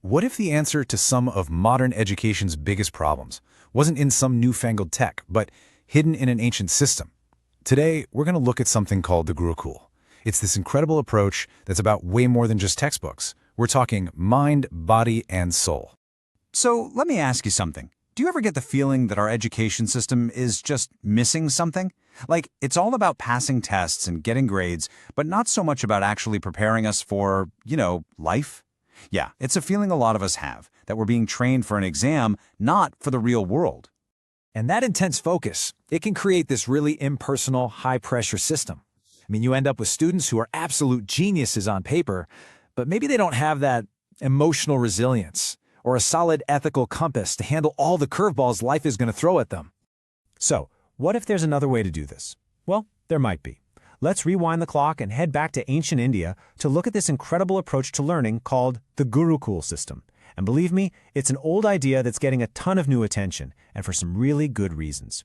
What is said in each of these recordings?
What if the answer to some of modern education's biggest problems wasn't in some newfangled tech, but hidden in an ancient system? Today, we're going to look at something called the Gurukula. It's this incredible approach that's about way more than just textbooks. We're talking mind, body, and soul. So let me ask you something. Do you ever get the feeling that our education system is just missing something? Like, it's all about passing tests and getting grades, but not so much about actually preparing us for, life? Yeah, it's a feeling a lot of us have, that we're being trained for an exam, not for the real world. And that intense focus, it can create this really impersonal, high-pressure system. You end up with students who are absolute geniuses on paper, but maybe they don't have that emotional resilience or a solid ethical compass to handle all the curveballs life is going to throw at them. So, what if there's another way to do this? Well, there might be. Let's rewind the clock and head back to ancient India to look at this incredible approach to learning called the Gurukula system. And believe me, it's an old idea that's getting a ton of new attention, and for some really good reasons.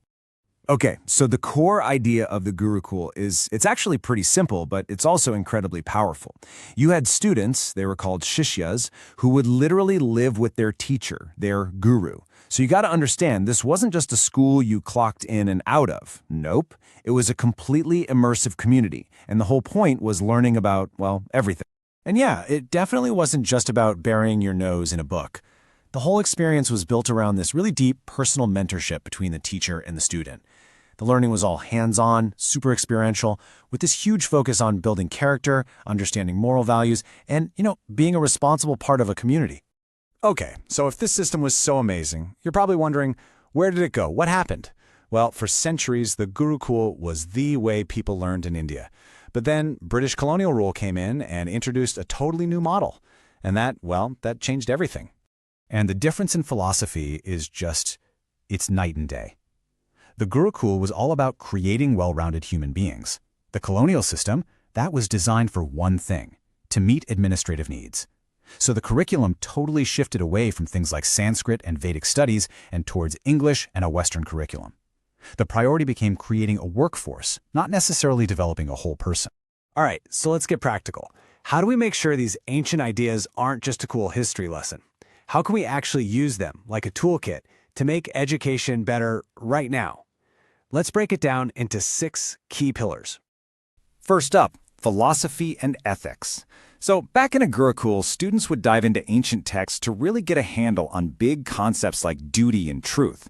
Okay, so the core idea of the Gurukula it's actually pretty simple, but it's also incredibly powerful. You had students, they were called shishyas, who would literally live with their teacher, their guru. So you got to understand, this wasn't just a school you clocked in and out of. Nope. It was a completely immersive community, and the whole point was learning about, everything. And yeah, it definitely wasn't just about burying your nose in a book. The whole experience was built around this really deep personal mentorship between the teacher and the student. The learning was all hands-on, super experiential, with this huge focus on building character, understanding moral values, and, being a responsible part of a community. Okay, so if this system was so amazing, you're probably wondering, where did it go? What happened? Well, for centuries, the Gurukula was the way people learned in India. But then British colonial rule came in and introduced a totally new model. And that changed everything. And the difference in philosophy is it's night and day. The Gurukula was all about creating well-rounded human beings. The colonial system, that was designed for one thing, to meet administrative needs. So the curriculum totally shifted away from things like Sanskrit and Vedic studies and towards English and a Western curriculum. The priority became creating a workforce, not necessarily developing a whole person. All right, so let's get practical. How do we make sure these ancient ideas aren't just a cool history lesson? How can we actually use them, like a toolkit, to make education better right now? Let's break it down into 6 key pillars. First up, philosophy and ethics. So back in a Gurukula, students would dive into ancient texts to really get a handle on big concepts like duty and truth.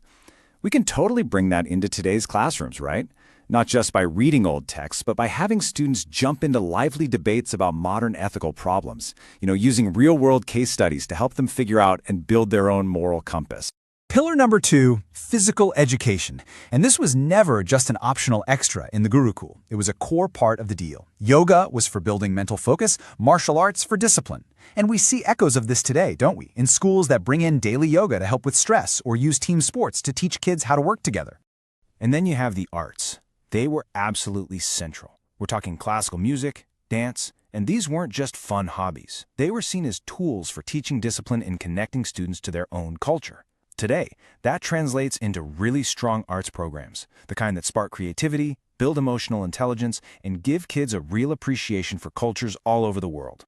We can totally bring that into today's classrooms, right? Not just by reading old texts, but by having students jump into lively debates about modern ethical problems, using real-world case studies to help them figure out and build their own moral compass. Pillar number 2, physical education. And this was never just an optional extra in the Gurukula. It was a core part of the deal. Yoga was for building mental focus, martial arts for discipline. And we see echoes of this today, don't we? In schools that bring in daily yoga to help with stress or use team sports to teach kids how to work together. And then you have the arts. They were absolutely central. We're talking classical music, dance, and these weren't just fun hobbies. They were seen as tools for teaching discipline and connecting students to their own culture. Today, that translates into really strong arts programs, the kind that spark creativity, build emotional intelligence, and give kids a real appreciation for cultures all over the world.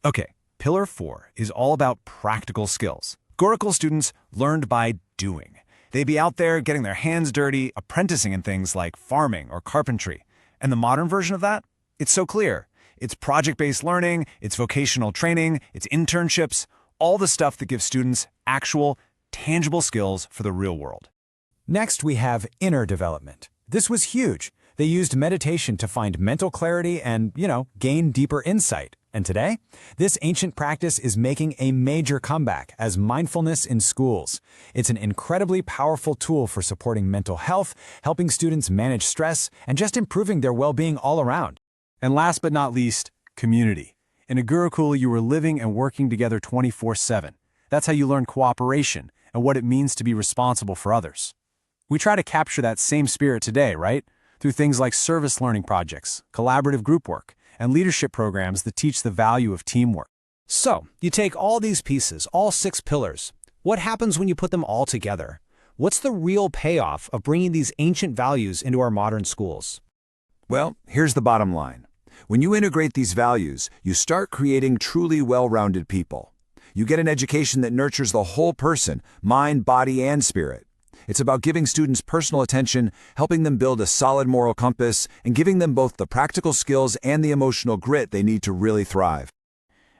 Okay, Pillar 4 is all about practical skills. Gurukula students learned by doing. They'd be out there getting their hands dirty, apprenticing in things like farming or carpentry. And the modern version of that? It's so clear. It's project-based learning, it's vocational training, it's internships, all the stuff that gives students actual, tangible skills for the real world. Next, we have inner development. This was huge. They used meditation to find mental clarity and, gain deeper insight. And today, this ancient practice is making a major comeback as mindfulness in schools. It's an incredibly powerful tool for supporting mental health, helping students manage stress, and just improving their well-being all around. And last but not least, community. In a Gurukula, you were living and working together 24/7. That's how you learn cooperation and what it means to be responsible for others. We try to capture that same spirit today, right? Through things like service learning projects, collaborative group work, and leadership programs that teach the value of teamwork. So, you take all these pieces, all 6 pillars. What happens when you put them all together? What's the real payoff of bringing these ancient values into our modern schools? Well, here's the bottom line. When you integrate these values, you start creating truly well-rounded people. You get an education that nurtures the whole person, mind, body, and spirit. It's about giving students personal attention, helping them build a solid moral compass, and giving them both the practical skills and the emotional grit they need to really thrive.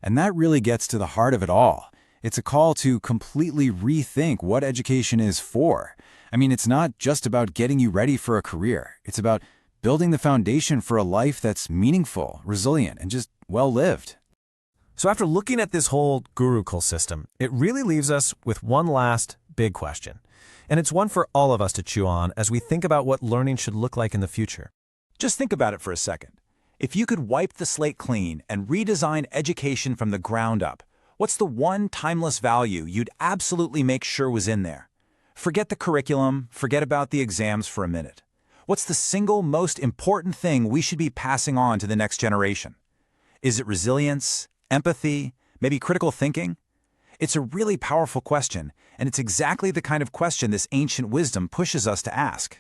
And that really gets to the heart of it all. It's a call to completely rethink what education is for. I mean, it's not just about getting you ready for a career. It's about building the foundation for a life that's meaningful, resilient, and just well-lived. So after looking at this whole Gurukul system, it really leaves us with one last big question. And it's one for all of us to chew on as we think about what learning should look like in the future. Just think about it for a second. If you could wipe the slate clean and redesign education from the ground up, what's the one timeless value you'd absolutely make sure was in there? Forget the curriculum, forget about the exams for a minute. What's the single most important thing we should be passing on to the next generation? Is it resilience, empathy, maybe critical thinking? It's a really powerful question, and it's exactly the kind of question this ancient wisdom pushes us to ask.